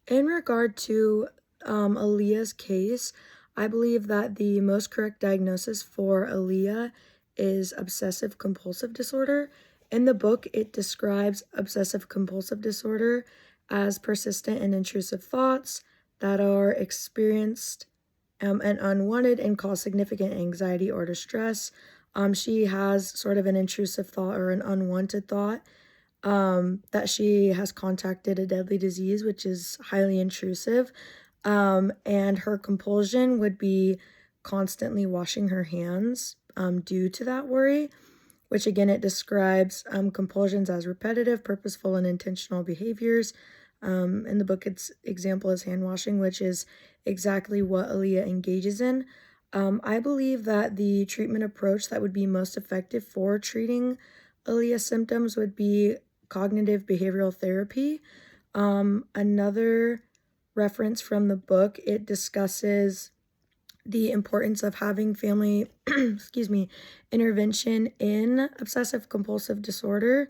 In regard to Aaliyah's case, I believe that the most correct diagnosis for Aaliyah is obsessive compulsive disorder. In the book, it describes obsessive compulsive disorder as persistent and intrusive thoughts that are experienced and unwanted and cause significant anxiety or distress. She has sort of an intrusive thought or an unwanted thought that she has contracted a deadly disease, which is highly intrusive. And her compulsion would be constantly washing her hands due to that worry, which again, it describes compulsions as repetitive, purposeful, and intentional behaviors. In the book, its example is hand washing, which is exactly what Aaliyah engages in. I believe that the treatment approach that would be most effective for treating Aaliyah's symptoms would be cognitive behavioral therapy. Another reference from the book, it discusses the importance of having family excuse me, intervention in obsessive compulsive disorder.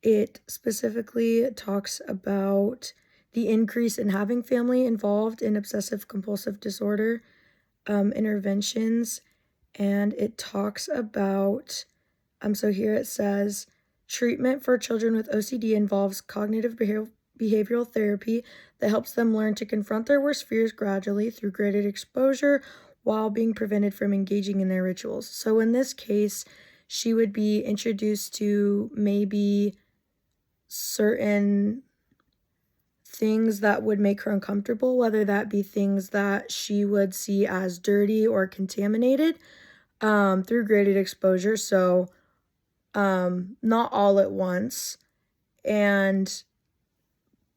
It specifically talks about the increase in having family involved in obsessive compulsive disorder interventions, and it talks about so here it says treatment for children with OCD involves cognitive behavioral therapy that helps them learn to confront their worst fears gradually through graded exposure while being prevented from engaging in their rituals. So in this case, she would be introduced to maybe certain things that would make her uncomfortable, whether that be things that she would see as dirty or contaminated through graded exposure. So not all at once.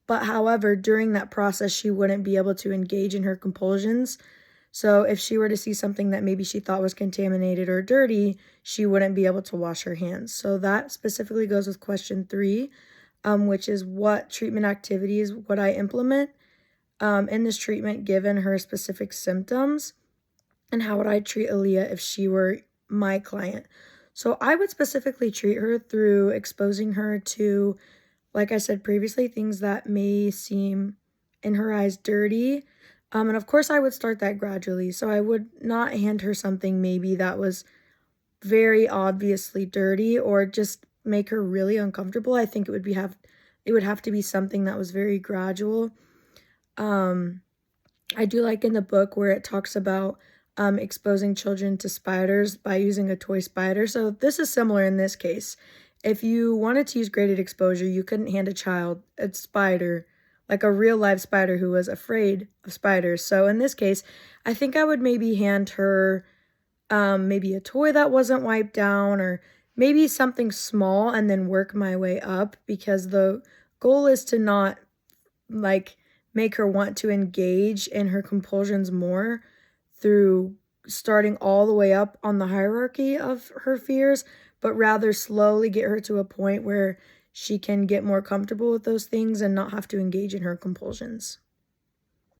But however, during that process, she wouldn't be able to engage in her compulsions. So if she were to see something that maybe she thought was contaminated or dirty, she wouldn't be able to wash her hands. So that specifically goes with question 3, which is what treatment activities would I implement in this treatment given her specific symptoms, and how would I treat Aaliyah if she were my client. So I would specifically treat her through exposing her to, like I said previously, things that may seem in her eyes dirty. And of course, I would start that gradually. So I would not hand her something maybe that was very obviously dirty or just make her really uncomfortable. I think it would have to be something that was very gradual. I do like in the book where it talks about exposing children to spiders by using a toy spider. So this is similar in this case. If you wanted to use graded exposure, you couldn't hand a child a spider, like a real live spider who was afraid of spiders. So in this case, I think I would maybe hand her maybe a toy that wasn't wiped down, or maybe something small, and then work my way up, because the goal is to not like make her want to engage in her compulsions more through starting all the way up on the hierarchy of her fears, but rather slowly get her to a point where she can get more comfortable with those things and not have to engage in her compulsions.